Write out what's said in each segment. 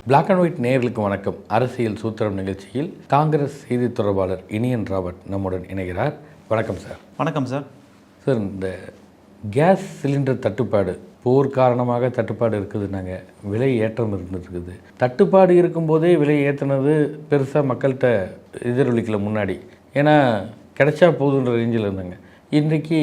Black and white நேயர்களுக்கு வணக்கம். அரசியல் சூத்திரம் நிகழ்ச்சியில் காங்கிரஸ் செய்தி தொடர்பாளர் இனியன் ராபர்ட் நம்முடன் இணைகிறார். வணக்கம் சார். வணக்கம் சார். சார், இந்த கேஸ் சிலிண்டர் தட்டுப்பாடு போர் காரணமாக தட்டுப்பாடு இருக்குதுன்னாங்க, விலை ஏற்றம் இருந்துருக்குது. தட்டுப்பாடு இருக்கும்போதே விலை ஏற்றினது பெருசாக மக்கள்கிட்ட எதிரொலிக்கல முன்னாடி, ஏன்னா கிடைச்சா போதுன்ற ரேஞ்சில் இருந்தாங்க. இன்றைக்கு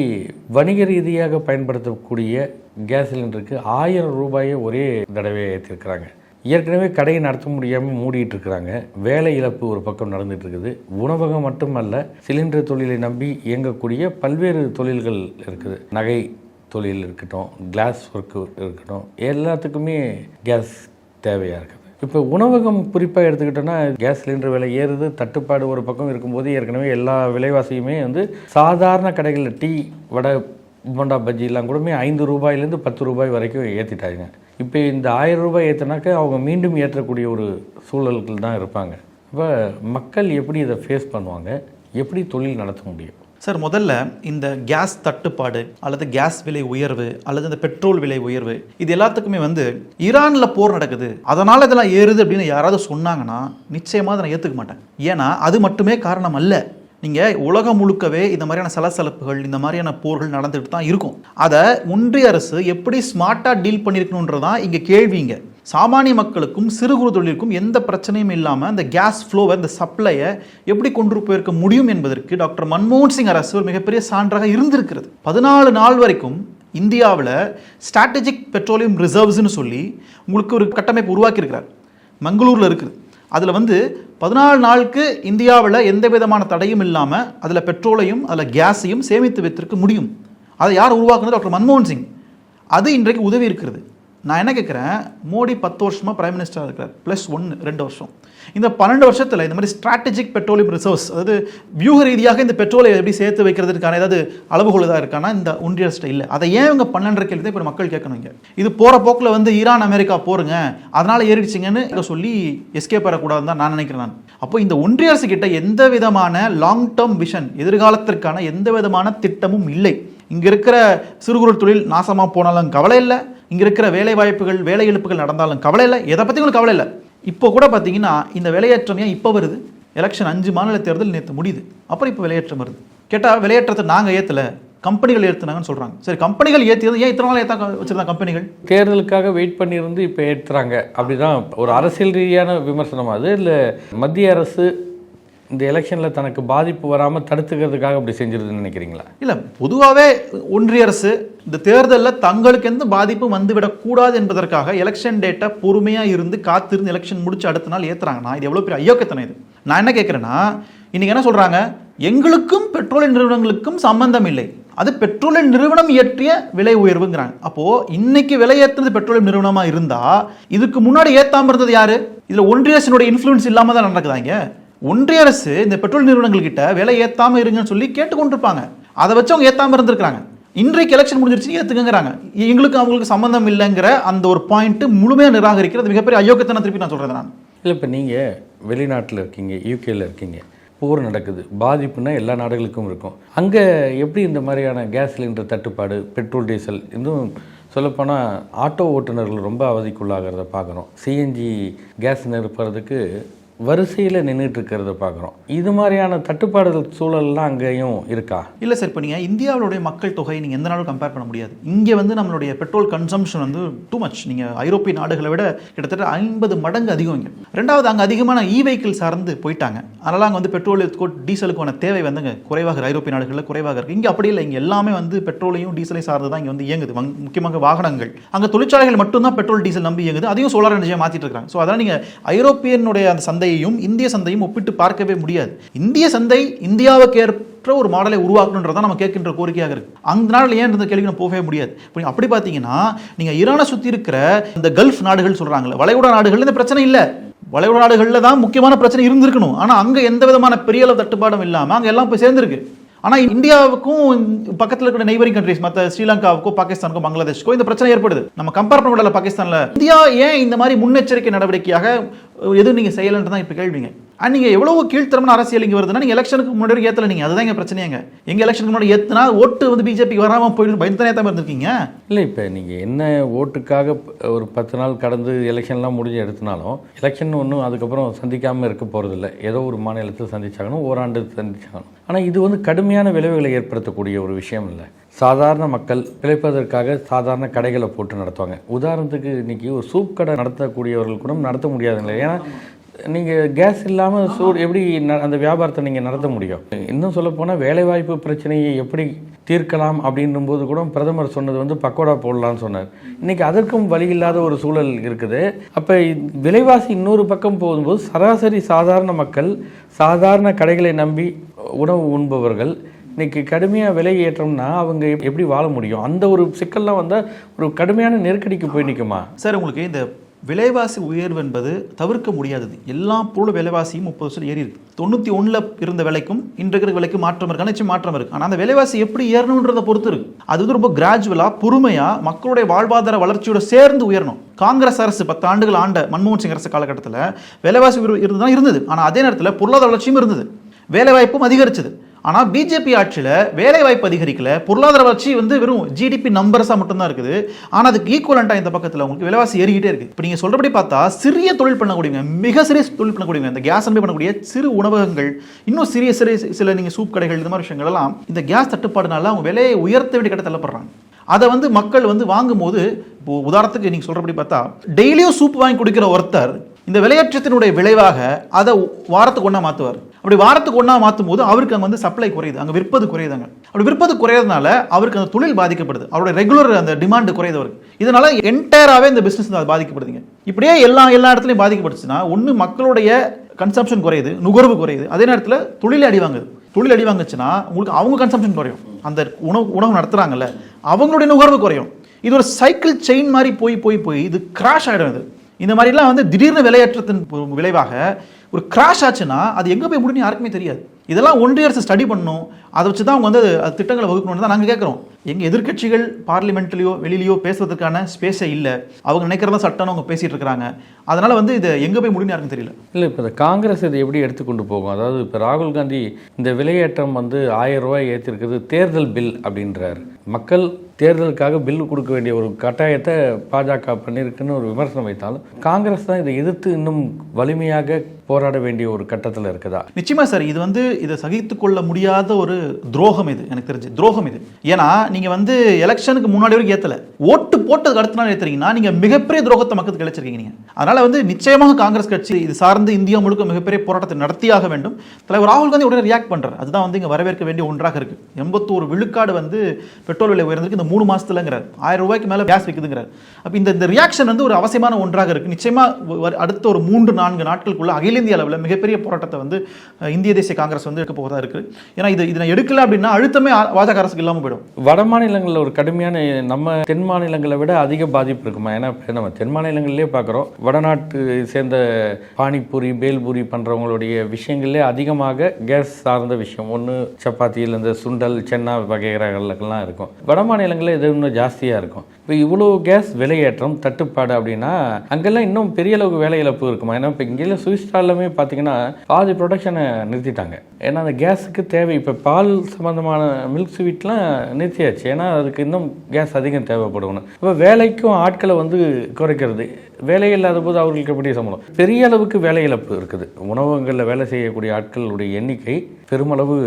வணிக ரீதியாக பயன்படுத்தக்கூடிய கேஸ் சிலிண்டருக்கு 1000 ரூபாயை ஒரே தடவையாக ஏற்றிருக்கிறாங்க. ஏற்கனவே கடையை நடத்த முடியாமல் மூடிட்டு இருக்கிறாங்க. வேலை இழப்பு ஒரு பக்கம் நடந்துட்டு இருக்குது. உணவகம் மட்டுமல்ல, சிலிண்டர் தொழிலை நம்பி இயங்கக்கூடிய பல்வேறு தொழில்கள் இருக்குது. நகை தொழில் இருக்கட்டும், கிளாஸ் ஒர்க்கு இருக்கட்டும், எல்லாத்துக்குமே கேஸ் தேவையாக இருக்குது. இப்போ உணவகம் குறிப்பாக எடுத்துக்கிட்டோன்னா கேஸ் சிலிண்டர் விலை ஏறுது, தட்டுப்பாடு ஒரு பக்கம் இருக்கும்போது ஏற்கனவே எல்லா விலைவாசியுமே சாதாரண கடைகளில் டீ, வடை, போண்டா, பஜ்ஜிலாம் கூடமே 5 ரூபாயிலேருந்து 10 ரூபாய் வரைக்கும் ஏற்றிட்டாங்க. இப்போ இந்த 1000 ரூபாய் ஏற்றினாக்க அவங்க மீண்டும் ஏற்றக்கூடிய ஒரு சூழல்கள் தான் இருப்பாங்க. இப்போ மக்கள் எப்படி இதை ஃபேஸ் பண்ணுவாங்க, எப்படி தொழில் நடத்த முடியும்? சார், முதல்ல இந்த கேஸ் தட்டுப்பாடு அல்லது கேஸ் விலை உயர்வு அல்லது இந்த பெட்ரோல் விலை உயர்வு இது எல்லாத்துக்குமே ஈரானில் போர் நடக்குது, அதனால் இதெல்லாம் ஏறுது அப்படின்னு யாராவது சொன்னாங்கன்னா நிச்சயமாக அதை நான் ஏற்றுக்க மாட்டேன். ஏன்னா அது மட்டுமே காரணம் அல்ல. நீங்கள் உலகம் முழுக்கவே இந்த மாதிரியான சலசலப்புகள், இந்த மாதிரியான போர்கள் நடந்துகிட்டு தான் இருக்கும். அதை ஒன்றிய அரசு எப்படி ஸ்மார்ட்டாக டீல் பண்ணியிருக்கணுன்றதான் இங்கே கேள்விங்க. சாமானிய மக்களுக்கும் சிறு குறு தொழிலுக்கும் எந்த பிரச்சனையும் இல்லாமல் இந்த கேஸ் ஃப்ளோவை, இந்த சப்ளையை எப்படி கொண்டு போயிருக்க முடியும் என்பதற்கு டாக்டர் மன்மோகன் சிங் அரசு ஒரு மிகப்பெரிய சான்றாக இருந்திருக்கிறது. 14 நாள் வரைக்கும் இந்தியாவில் ஸ்ட்ராட்டஜிக் பெட்ரோலியம் ரிசர்வ்ஸ்னு சொல்லி உங்களுக்கு ஒரு கட்டமைப்பு உருவாக்கியிருக்கிறார். மங்களூரில் இருக்குது. அதில் 14 நாளுக்கு இந்தியாவில் எந்த விதமான தடையும் இல்லாமல் அதில் பெட்ரோலையும் அதில் கேஸையும் சேமித்து வைத்திருக்க முடியும். அதை யார் உருவாக்குனது? டாக்டர் மன்மோகன் சிங். அது இன்றைக்கு உதவி இருக்கிறது. நான் என்ன கேட்குறேன், மோடி 10 வருஷமாக பிரைம் மினிஸ்டராக இருக்கிறார், +1 2 வருஷம். இந்த 12 வருஷத்தில் இந்த மாதிரி ஸ்ட்ராட்டஜிக் பெட்ரோலியம் ரிசர்வ்ஸ், அதாவது வியூக ரீதியாக இந்த பெட்ரோலை எப்படி சேர்த்து வைக்கிறதுக்கான ஏதாவது அளவுகோல் தான் இருக்கானா இந்த ஒன்றிய அரசு இல்லை. அதை ஏன் இவங்க பண்ணன்ற கேள்வி இப்போ மக்கள் கேட்கணுங்க. இது போகிற போக்கில் ஈரான் அமெரிக்கா போருங்க, அதனால் ஏறிடுச்சிங்கன்னு சொல்லி எஸ்கேப் வரக்கூடாதுன்னு தான் நான் நினைக்கிறேன். நான் அப்போ இந்த ஒன்றிய அரசு கிட்ட எந்த விதமான லாங் டேர்ம் விஷன், எதிர்காலத்திற்கான எந்த விதமான திட்டமும் இல்லை. இங்கே இருக்கிற சிறு குறு தொழில் நாசமாக போனாலும் கவலை இல்லை, இங்கே இருக்கிற வேலை வாய்ப்புகள், வேலை இழப்புகள் நடந்தாலும் கவலை இல்லை, எதை பற்றி உங்களுக்கு கவலை இல்லை. இப்போ கூட பார்த்தீங்கன்னா இந்த விலையேற்றம் ஏன் இப்போ வருது? எலெக்ஷன் 5 மாநில தேர்தல் நேற்று முடியுது, அப்புறம் இப்போ விலையேற்றம் வருது. கேட்டால் விலையேற்றத்தை நாங்கள் ஏற்றலை, கம்பெனிகள் ஏற்றுனாங்கன்னு சொல்கிறாங்க. சரி, கம்பெனிகள் ஏற்றியது ஏன் இத்தனை நாள் ஏற்ற வச்சுருந்தாங்க? கம்பெனிகள் தேர்தலுக்காக வெயிட் பண்ணியிருந்து இப்போ ஏற்றுறாங்க, அப்படிதான் ஒரு அரசியல் ரீதியான விமர்சனம். அது இல்லை, மத்திய அரசு இந்த எலெக்ஷனில் தனக்கு பாதிப்பு வராமல் தடுத்துக்கிறதுக்காக அப்படி செஞ்சிருதுன்னு நினைக்கிறீங்களா? இல்லை, பொதுவாகவே ஒன்றிய அரசு இந்த தேர்தலில் தங்களுக்கு எந்த பாதிப்பும் வந்துவிடக்கூடாது என்பதற்காக எலெக்ஷன் டேட்டை பொறுமையாக இருந்து காத்திருந்து எலெக்ஷன் முடிச்சு அடுத்த நாள் ஏற்றுறாங்கன்னா இது எவ்வளோ பெரிய ஐயோக்கத்தனை இது. நான் என்ன கேட்குறேன்னா, இன்றைக்கி என்ன சொல்கிறாங்க, எங்களுக்கும் பெட்ரோலிய நிறுவனங்களுக்கும் சம்பந்தம் இல்லை, அது பெட்ரோலிய நிறுவனம் இயற்றிய விலை உயர்வுங்கிறாங்க. அப்போது இன்னைக்கு விலை ஏற்றுறது பெட்ரோலியம் நிறுவனமாக இருந்தால் இதுக்கு முன்னாடி ஏற்றாமல் இருந்தது யார்? இதில் ஒன்றிய அரசினுடைய இன்ஃப்ளூயன்ஸ் இல்லாமல் தான் நடக்குதாங்க. ஒன்றிய அரசு இந்த பெட்ரோல் நிறுவனங்கள்கிட்ட விலை ஏற்றாமல் இருங்கன்னு சொல்லி கேட்டுக்கொண்டிருப்பாங்க. அதை வச்சு அவங்க ஏற்றாமல் இருந்திருக்காங்க. இன்றைக்கு எலெக்ஷன் முடிஞ்சிருச்சு, ஏற்றுக்குங்கிறாங்க. எங்களுக்கு அவங்களுக்கு சம்மந்தம் இல்லைங்கிற அந்த ஒரு பாயிண்ட் முழுமையாக நிராகரிக்கிறது மிகப்பெரிய அயோக்கியத்தனை. திருப்பி நான் சொல்கிறேன். நான் இல்லை, இப்போ நீங்கள் வெளிநாட்டில் இருக்கீங்க, யூகேயில் இருக்கீங்க, போர் நடக்குது, பாதிப்புனா எல்லா நாடுகளுக்கும் இருக்கும். அங்கே எப்படி இந்த மாதிரியான கேஸ் சிலிண்டர் தட்டுப்பாடு, பெட்ரோல், டீசல், இன்னும் சொல்லப்போனால் ஆட்டோ ஓட்டுநர்கள் ரொம்ப அவதிக்குள்ளாகிறத பார்க்குறோம். சிஎன்ஜி கேஸ் நிரப்புறதுக்கு வரிசையில் நின்றுட்டு இருக்கிறத பார்க்குறோம். இது மாதிரியான தட்டுப்பாடுகள் சூழல்லாம் அங்கேயும் இருக்கா? இல்லை சார், இப்போ நீங்கள் இந்தியாவுடைய மக்கள் தொகை நீங்கள் எந்த நாளும் கம்பேர் பண்ண முடியாது. இங்கே நம்மளுடைய பெட்ரோல் கன்சம்ஷன் டூ மச். நீங்கள் ஐரோப்பிய நாடுகளை விட கிட்டத்தட்ட 50 மடங்கு அதிகம் இங்கே. ரெண்டாவது, அங்கே அதிகமான வெஹிக்கிள் சார்ந்து போயிட்டாங்க. அதனால் அங்கே பெட்ரோலுக்கு டீசலுக்கான தேவை குறைவாக, ஐரோப்பிய நாடுகளில் குறைவாக இருக்குது. இங்கே அப்படி இல்லை. இங்கே எல்லாமே பெட்ரோலையும் டீசலையும் சார்ந்து தான் இங்கே இயங்குது. முக்கியமாக வாகனங்கள், அங்கே தொழிற்சாலைகள் மட்டும்தான் பெட்ரோல் டீசல் நம்பி இயங்குது. அதையும் சோலார் எனர்ஜியாக மாற்றிட்டு இருக்காங்க. ஸோ அதனால் நீங்கள் ஐரோப்பியனுடைய அந்த சந்தை இந்திய சந்தையும் ஒப்பிட்டு பார்க்கவே முடியாது. இந்திய சந்தை இந்தியாவுக்கு ஏற்ற ஒரு மாடலை உருவாக்கணுன்றதான் நம்ம கேட்கின்ற கோரிக்கையாக இருக்கு. அந்த நாளில் ஏன் இருந்த கேள்வி போகவே முடியாது. அப்படி பார்த்தீங்கன்னா நீங்க ஈரானை சுற்றி இருக்கிற இந்த கல்ஃப் நாடுகள் சொல்றாங்களே, வளைகுடா நாடுகள் இந்த பிரச்சனை இல்லை. வளைகுடா நாடுகளில் தான் முக்கியமான பிரச்சனை இருந்திருக்கணும். ஆனால் அங்கே எந்த விதமான பெரிய அளவு தட்டுப்பாடும் இல்லாமல் அங்கே எல்லாம் போய் சேர்ந்துருக்கு. ஆனால் இந்தியாவுக்கும் பக்கத்தில் இருக்கிற நெய்பரிங் கண்ட்ரிஸ், மற்ற ஸ்ரீலங்காவுக்கோ, பாகிஸ்தானுக்கோ, பங்களாதேஷ்க்கோ இந்த பிரச்சனை ஏற்படுது. நம்ம கம்பேர் பண்ண பாகிஸ்தானில் இந்தியா ஏன் இந்த மாதிரி முன்னெச்சரிக்கை நடவடிக்கையாக எதுவும் நீங்கள் செய்யலைன்னு தான் இப்போ கேள்விங்க. நீங்கள் எவ்வளவு கீழ்த்தரமான அரசியல் இங்கே வருதுன்னா நீங்கள் எலெக்ஷனுக்கு முன்னாடி ஏற்றல, நீங்கள் அதுதான் எங்கள் பிரச்சனையாங்க. எங்கள் எலெக்ஷனுக்கு முன்னாடி ஏற்றினா ஓட்டு வந்து பிஜேபிக்கு வராமல் போயிட்டு பயந்துதானே தான் இருந்திருக்கீங்க. இல்லை, இப்போ நீங்கள் என்ன ஓட்டுக்காக ஒரு 10 நாள் கடந்து எலெக்ஷன்லாம் முடிஞ்சு எடுத்தினாலும் எலெக்ஷன் ஒன்றும் அதுக்கப்புறம் சந்திக்காமல் இருக்க போகிறதில்ல. ஏதோ ஒரு மாநிலத்தில் சந்திச்சாகணும், ஓராண்டு சந்திச்சாகணும். ஆனால் இது வந்து கடுமையான விளைவுகளை ஏற்படுத்தக்கூடிய ஒரு விஷயம் இல்லை. சாதாரண மக்கள் பிழைப்பதற்காக சாதாரண கடைகளை போட்டு நடத்துவாங்க. உதாரணத்துக்கு இன்றைக்கி ஒரு சூப் கடை நடத்தக்கூடியவர்கள் கூட நடத்த முடியாதுங்களே. ஏன்னா நீங்கள் கேஸ் இல்லாமல் எப்படி அந்த வியாபாரத்தை நீங்கள் நடத்த முடியும்? இன்னும் சொல்லப்போனால் வேலைவாய்ப்பு பிரச்சனையை எப்படி தீர்க்கலாம் அப்படின்னும்போது கூட பிரதமர் சொன்னது வந்து பக்கோடா போடலான்னு சொன்னார். இன்றைக்கி அதற்கும் வழி இல்லாத ஒரு சூழல் இருக்குது. அப்போ விலைவாசி இன்னொரு பக்கம் போகும்போது சராசரி சாதாரண மக்கள் சாதாரண கடைகளை நம்பி உணவு உண்பவர்கள் இன்றைக்கி கடுமையாக விலை ஏற்றம்னா அவங்க எப்படி வாழ முடியும்? அந்த ஒரு சிக்கல்லாம் வந்தால் ஒரு கடுமையான நெருக்கடிக்கு போய் நிற்குமா? சார், உங்களுக்கு இந்த விலைவாசி உயர்வு என்பது தவிர்க்க முடியாதது. எல்லா பொருள் விலைவாசியும் 30% ஏறி இருக்கு. 91 இருந்த விலைக்கும் இன்றைக்கு விலைக்கு மாற்றம் இருக்கு, நிச்சயம் மாற்றம் இருக்கு. ஆனால் அந்த விலைவாசி எப்படி ஏறணுன்றதை பொறுத்து இருக்கு. அது வந்து ரொம்ப கிராஜுவலாக பொறுமையாக மக்களுடைய வாழ்வாதார வளர்ச்சியோட சேர்ந்து உயரணும். காங்கிரஸ் அரசு 10 ஆண்டுகள் ஆண்ட மன்மோகன் சிங் அரசு காலகட்டத்தில் விலைவாசி உயர்வு இருந்தது. ஆனால் அதே நேரத்தில் பொருளாதார வளர்ச்சியும் இருந்தது, வேலைவாய்ப்பும் அதிகரிச்சது. ஆனால் பிஜேபி ஆட்சியில் வேலைவாய்ப்பு அதிகரிக்கல, பொருளாதார வளர்ச்சி வந்து வெறும் ஜிடிபி நம்பர்ஸாக மட்டும்தான் இருக்குது. ஆனால் அதுக்கு ஈக்குவலண்ட்டாக இந்த பக்கத்தில் உங்களுக்கு விலைவாசி ஏறிக்கிட்டே இருக்குது. இப்போ நீங்கள் சொல்கிறபடி பார்த்தா சிறிய தொழில் பண்ணக்கூடியவங்க, மிக சிறிய தொழில் பண்ணக்கூடியவங்க, இந்த கேஸ் அன்பை பண்ணக்கூடிய சிறு உணவகங்கள், இன்னும் சிறிய சில நீங்கள் சூப் கடைகள், இந்த மாதிரி விஷயங்கள் எல்லாம் இந்த கேஸ் தட்டுப்பாடுனால அவங்க விலையை உயர்த்த வேண்டிய கடை தள்ளப்படுறாங்க. அதை வந்து மக்கள் வந்து வாங்கும்போது, இப்போ உதாரணத்துக்கு நீங்கள் சொல்கிறபடி பார்த்தா டெய்லியும் சூப் வாங்கி குடிக்கிற ஒருத்தர் இந்த விலையேற்றத்தினுடைய விளைவாக அதை வாரத்துக்கு ஒன்றா மாற்றுவார். அப்படி வாரத்துக்கு ஒன்றா மாற்றும் போது அவருக்கு அங்கே வந்து சப்ளை குறையுது, அங்கே விற்பது குறையுதாங்க. அப்படி விற்பது குறையறதுனால அவருக்கு அந்த தொழில் பாதிக்கப்படுது, அவருடைய ரெகுலர் அந்த டிமாண்ட் குறையுது அவருக்கு. இதனால என்டையராகவே இந்த பிஸ்னஸ் பாதிக்கப்படுதுங்க. இப்படியே எல்லா இடத்துலையும் பாதிக்கப்படுச்சுன்னா ஒன்று மக்களுடைய கன்சம்ஷன் குறையுது, நுகர்வு குறையுது, அதே நேரத்தில் தொழில் அடி வாங்குது. தொழில் அடி வாங்குச்சுன்னா உங்களுக்கு அவங்க கன்சம்ஷன் குறையும், அந்த உணவு நடத்துகிறாங்கல்ல அவங்களுடைய நுகர்வு குறையும். இது ஒரு சைக்கிள் செயின் மாதிரி போய் இது கிராஷ் ஆகிடும். இந்த மாதிரிலாம் வந்து திடீர்னு விலையேற்றத்தின் விளைவாக ஒரு கிராஷ் ஆச்சுன்னா அது எங்கே போய் முடியும் யாருக்குமே தெரியாது. இதெல்லாம் ஒன்றிய அரசு ஸ்டடி பண்ணணும். அதை வச்சு தான் அவங்க வந்து திட்டங்களை வகுக்கணும்னு தான் நாங்கள் கேட்குறோம். எங்கள் எதிர்க்கட்சிகள் பார்லிமெண்ட்லையோ வெளியிலையோ பேசுவதற்கான ஸ்பேஸே இல்லை. அவங்க நினைக்கிறதா சட்டம்னு அவங்க பேசிகிட்டு இருக்கிறாங்க. அதனால் வந்து இதை எங்கே போய் முடியும் யாருக்கும் தெரியல. இல்லை, இப்போ இந்த காங்கிரஸ் இதை எப்படி எடுத்துக்கொண்டு போகும்? அதாவது இப்போ ராகுல் காந்தி இந்த விலையேற்றம் வந்து 1000 ரூபாய் ஏற்றிருக்கிறது தேர்தல் பில் அப்படின்றார். மக்கள் தேர்தலுக்காக பில்லு கொடுக்க வேண்டிய ஒரு கட்டாயத்தை பாஜக பண்ணியிருக்குன்னு ஒரு விமர்சனம் வைத்தாலும் காங்கிரஸ் தான் இதை எதிர்த்து இன்னும் வலிமையாக போராட வேண்டிய ஒரு கட்டத்தில் இருக்குதா? நிச்சயமா சார், இது வந்து இதை சகித்து கொள்ள முடியாத ஒரு துரோகம். இது எனக்கு தெரிஞ்சு துரோகம் இது. ஏன்னா நீங்க வந்து எலெக்ஷனுக்கு முன்னாடி வரைக்கும் ஏத்தல, ஓட்டு போட்டதுக்கு அடுத்த நாள் ஏத்துறீங்கன்னா நீங்க மிகப்பெரிய துரோகத்தை மக்களுக்கு கிடைச்சிருக்கீங்க நீங்க. அதனால வந்து நிச்சயமாக காங்கிரஸ் கட்சி இது சார்ந்து இந்தியா முழுக்க மிகப்பெரிய போராட்டத்தை நடத்தியாக வேண்டும். தலைவர் ராகுல் காந்தி உடனே ரியாக்ட் பண்றாரு. அதுதான் வந்து இங்க வரவேற்க வேண்டிய ஒன்றாக இருக்கு. 81 விழுக்காடு வந்து பெட்ரோல் விலை உயர்ந்திருக்கு இந்த 3 மாசத்துலங்கிறார். 1000 ரூபாய்க்கு மேல கேஸ் விற்குதுங்கிறார். அப்ப இந்த ரியாக்ஷன் வந்து ஒரு அவசியமான ஒன்றாக இருக்கு. நிச்சயமா அடுத்த ஒரு 3-4 நாட்களுக்குள்ள அகில இந்திய அளவில் மிகப்பெரிய போராட்டத்தை வந்து இந்திய தேசிய காங்கிரஸ் வந்து எடுக்க போகிறதா இருக்கு. ஏன்னா இதை எடுக்கல அப்படின்னா அழுத்தமே பாஜக அரசுக்கு இல்லாமல் போயிடும். வட மாநிலங்களில் ஒரு கடுமையான, நம்ம தென் மாநிலங்களை விட அதிக பாதிப்பு இருக்குமா? ஏன்னா நம்ம தென் மாநிலங்களிலே பார்க்குறோம், வடநாட்டு சேர்ந்த பானிபூரி பேல்பூரி பண்ணுறவங்களுடைய விஷயங்களே அதிகமாக கேஸ் சார்ந்த விஷயம். ஒன்று சப்பாத்தியில் இந்த சுண்டல் சென்னா வகைகளுக்கெல்லாம் இருக்கும். வட மாநிலங்களில் இது இன்னும் ஜாஸ்தியாக இருக்கும். இப்போ இவ்வளோ கேஸ் விலையேற்றம் தட்டுப்பாடு அப்படின்னா அங்கெல்லாம் இன்னும் பெரிய அளவுக்கு வேலை இழப்பு இருக்குமா? ஏன்னா இப்போ இங்கேயும் சுவிஸ்டாலுமே பார்த்தீங்கன்னா பாதி ப்ரொடக்ஷனை நிறுத்திட்டாங்க. ஏன்னா அந்த கேஸுக்கு தேவை. இப்போ பால் சம்மந்தமான மில்க் ஸ்வீட்லாம் நிறுத்தியாச்சு. ஏன்னா அதுக்கு இன்னும் கேஸ் அதிகம் தேவைப்படணும். இப்போ வேலைக்கும் ஆட்களை வந்து குறைக்கிறது, வேலை இல்லாத போது அவர்களுக்கு எப்படி சம்பளம்? பெரிய அளவுக்கு வேலை இழப்பு இருக்குது. உணவகங்களில் வேலை செய்யக்கூடிய ஆட்களுடைய எண்ணிக்கை பெருமளவு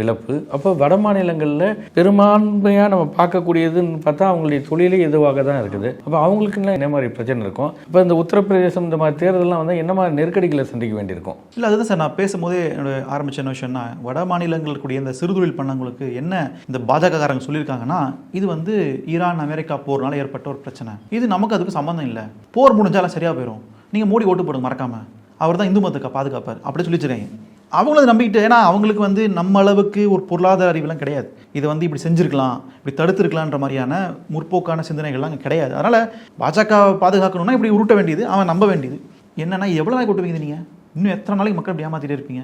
இழப்பு. அப்போ வட மாநிலங்களில் பெரும்பான்மையாக நம்ம பார்க்கக்கூடியதுன்னு பார்த்தா அவங்களுடைய தொழிலே இதுவாக தான் இருக்குது. அப்போ அவங்களுக்குலாம் என்ன மாதிரி பிரச்சனை இருக்கும்? இப்போ இந்த உத்தரப்பிரதேசம் இந்த மாதிரி தேர்தலாம் வந்து என்ன மாதிரி நெருக்கடிகளை சந்திக்க வேண்டியிருக்கும்? இல்லை, அதுதான் சார் நான் பேசும்போதே என்னோட ஆரம்பிச்ச என்ன விஷயம்னா, வட மாநிலங்கள் கூடிய இந்த சிறுதொழில் பண்ணவங்களுக்கு என்ன இந்த பாஜகக்காரங்க சொல்லியிருக்காங்கன்னா, இது வந்து ஈரான் அமெரிக்கா போர்னால ஏற்பட்ட ஒரு பிரச்சனை, இது நமக்கு அதுக்கு சம்மந்தம் இல்லை, போர் முடிஞ்சாலும் சரியாக போயிடும், நீங்கள் மோடி ஓட்டு போடுங்க மறக்காமல், அவர் தான் இந்து மதத்தை பாதுகாப்பார் அப்படி சொல்லி வச்சுருக்காங்க. அவங்களும் நம்பிக்கிட்டு, ஏன்னா அவங்களுக்கு வந்து நம்ம அளவுக்கு ஒரு பொருளாதார அறிவுலாம் கிடையாது. இதை வந்து இப்படி செஞ்சுருக்கலாம், இப்படி தடுத்துருக்கலான்ற மாதிரியான முற்போக்கான சிந்தனைகள்லாம் அங்கே கிடையாது. அதனால் பாஜக பாதுகாக்கணும்னா இப்படி உருட்ட வேண்டியது, அவன் நம்ப வேண்டியது. என்னென்னா எவ்வளோ நாளைக்கு ஓட்டுவீங்க நீங்கள்? இன்னும் எத்தனை நாளைக்கு மக்கள் இப்படி ஏமாற்றிட்டே இருப்பீங்க?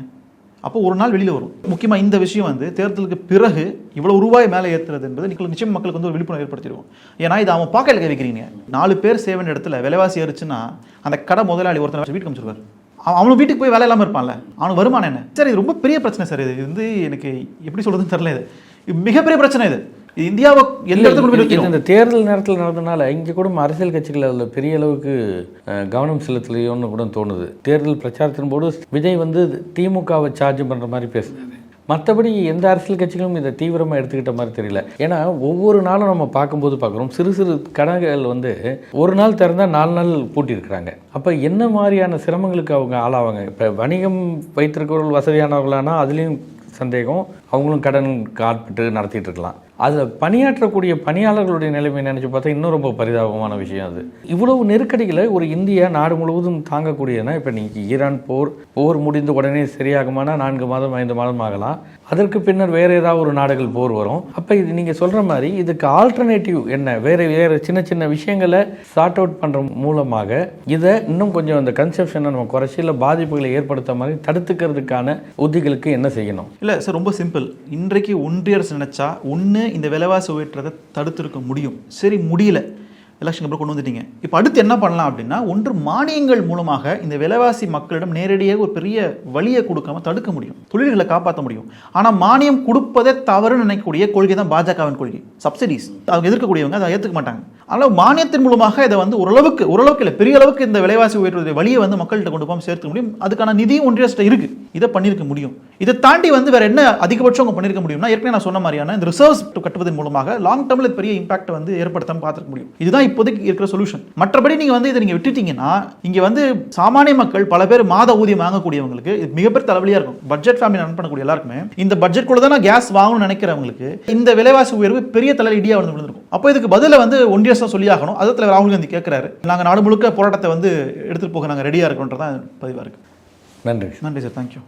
அப்போ ஒரு நாள் வெளியில் வரும். முக்கியமாக இந்த விஷயம் வந்து தேர்தலுக்கு பிறகு இவ்வளோ ரூபாய் மேலே ஏற்றுறது என்பது நிச்சயம் மக்களுக்கு வந்து ஒரு விழிப்புணர்வு ஏற்படுத்திடுவோம். ஏன்னா இது அவன் பாக்கெட்டில் கை வைக்கிறீங்க. 4 பேர் சேவன் இடத்துல விலைவாசி ஏறிச்சுன்னா அந்த கடை முதலாளி ஒருத்தர் வீட்டுக்கு அமைச்சிருவார். அவனும் வீட்டுக்கு போய் வேலை இல்லாமல் இருப்பான்ல, அவனுக்கு வருமானம் என்ன சார்? இது ரொம்ப பெரிய பிரச்சனை சார். இது வந்து எனக்கு எப்படி சொல்றதுன்னு தெரியல. இது மிகப்பெரிய பிரச்சனை. இது இந்தியாவை எந்த இடத்துல இந்த தேர்தல் நேரத்தில் நடந்தனால இங்கே கூட அரசியல் கட்சிகள் அதில் பெரிய அளவுக்கு கவனம் செலுத்தலையோன்னு கூட தோணுது. தேர்தல் பிரச்சாரத்தின் போது விஜய் வந்து திமுகவை சார்ஜ் பண்ணுற மாதிரி பேசுனாரு. மற்றபடி எந்த அரசியல் கட்சிகளும் இதை தீவிரமாக எடுத்துக்கிட்ட மாதிரி தெரியல. ஏன்னா ஒவ்வொரு நாளும் நம்ம பார்க்கும்போது பார்க்குறோம், சிறு சிறு கடைகள் வந்து ஒரு நாள் திறந்தால் 4 நாள் பூட்டியிருக்கிறாங்க. அப்போ என்ன மாதிரியான சிரமங்களுக்கு அவங்க ஆளாவாங்க? இப்போ வணிகம் வைத்திருக்கிறவர்கள் வசதியானவர்களானா அதுலேயும் சந்தேகம், அவங்களும் கடன் காப்பீட்டு நடத்திட்டு இருக்கலாம். அதில் பணியாற்றக்கூடிய பணியாளர்களுடைய நிலைமை நினச்சி பார்த்தா இன்னும் ரொம்ப பரிதாபமான விஷயம் அது. இவ்வளவு நெருக்கடிகளை ஒரு இந்தியா நாடு முழுவதும் தாங்கக்கூடியதுனா, இப்போ நீங்கள் ஈரான் போர் முடிந்த உடனே சரியாகுமானா 4 மாதம் 5 மாதம் ஆகலாம். அதற்கு பின்னர் வேறு ஏதாவது ஒரு நாடுகள் போர் வரும். அப்போ இது நீங்கள் சொல்கிற மாதிரி இதுக்கு ஆல்டர்னேட்டிவ் என்ன? வேறு சின்ன சின்ன விஷயங்களை சார்ட் அவுட் பண்ணுற மூலமாக இதை இன்னும் கொஞ்சம் அந்த கன்செப்ஷனை நம்ம குறைச்சி இல்லை பாதிப்புகளை ஏற்படுத்த மாதிரி தடுத்துக்கிறதுக்கான உத்திகளுக்கு என்ன செய்யணும்? இல்லை சார், ரொம்ப சிம்பிள். இன்றைக்கு ஒன்றிய அரசு நினைச்சா ஒன்று இந்த விலைவாசி உயர்றதை தடுத்திருக்க முடியும். சரி, முடியல, எலெக்ஷன் அப்புறம் கொண்டு வந்துட்டீங்க. இப்போ அடுத்து என்ன பண்ணலாம் அப்படின்னா, ஒன்று மானியங்கள் மூலமாக இந்த விலைவாசி மக்களிடம் நேரடியாக ஒரு பெரிய வழியை கொடுக்காம தடுக்க முடியும், தொழில்களை காப்பாற்ற முடியும். ஆனால் மானியம் கொடுப்பதே தவறுன்னு நினைக்கக்கூடிய கொள்கை தான் பாஜகவின் கொள்கை. சப்சிடிஸ் அவங்க எதிர்க்கக்கூடியவங்க அதை ஏற்றுக்க மாட்டாங்க. ஆனால் மானியத்தின் மூலமாக இதை வந்து ஓரளவுக்கு இல்லை, பெரிய அளவுக்கு இந்த விலைவாசி உயர்வுடைய வழியை வந்து மக்கள்கிட்ட கொண்டு போகாமல் சேர்த்துக்க முடியும். அதுக்கான நிதியும் ஒன்றிய அரசு இருக்கு, இதை பண்ணியிருக்க முடியும். இதை தாண்டி வந்து வேற என்ன அதிகபட்சம் அவங்க பண்ணியிருக்க முடியும்னா, ஏற்கனவே நான் சொன்ன மாதிரியான இந்த ரிசர்வ்ஸ் கட்டுவதன் மூலமாக லாங் டேர்மில் பெரிய இம்பாக்ட் வந்து ஏற்படுத்தாமல் பார்த்துக்க முடியும். இதுதான் இப்போதைக்கு இருக்கிற சொல்யூஷன். மற்றபடி நீங்க வந்து இதை நீங்க விட்டுட்டீங்கன்னா, இங்க வந்து சாமானிய மக்கள் பல பேர் மாத ஊதியம் வாங்கக்கூடியவங்களுக்கு இது மிகப்பெரிய தலைவலியா இருக்கும். பட்ஜெட் ஃபேமிலி ரன் பண்ணக்கூடிய எல்லாருக்குமே இந்த பட்ஜெட் கூட தான் நான் கேஸ் வாங்கணும்னு நினைக்கிறவங்களுக்கு இந்த விலைவாசி உயர்வு பெரிய தலையிடியா வந்து விழுந்திருக்கும். அப்போ இதுக்கு பதில வந்து ஒன்றிய அரசு சொல்லி ஆகணும். அதில் தலைவர் ராகுல் காந்தி கேட்கிறாரு, நாங்க நாடு முழுக்க போராட்டத்தை வந்து எடுத்துட்டு போக நாங்க ரெடியா இருக்கோன்றதான் பதிவா இருக்கு. நன்றி. நன்றி சார், தேங்க்யூ.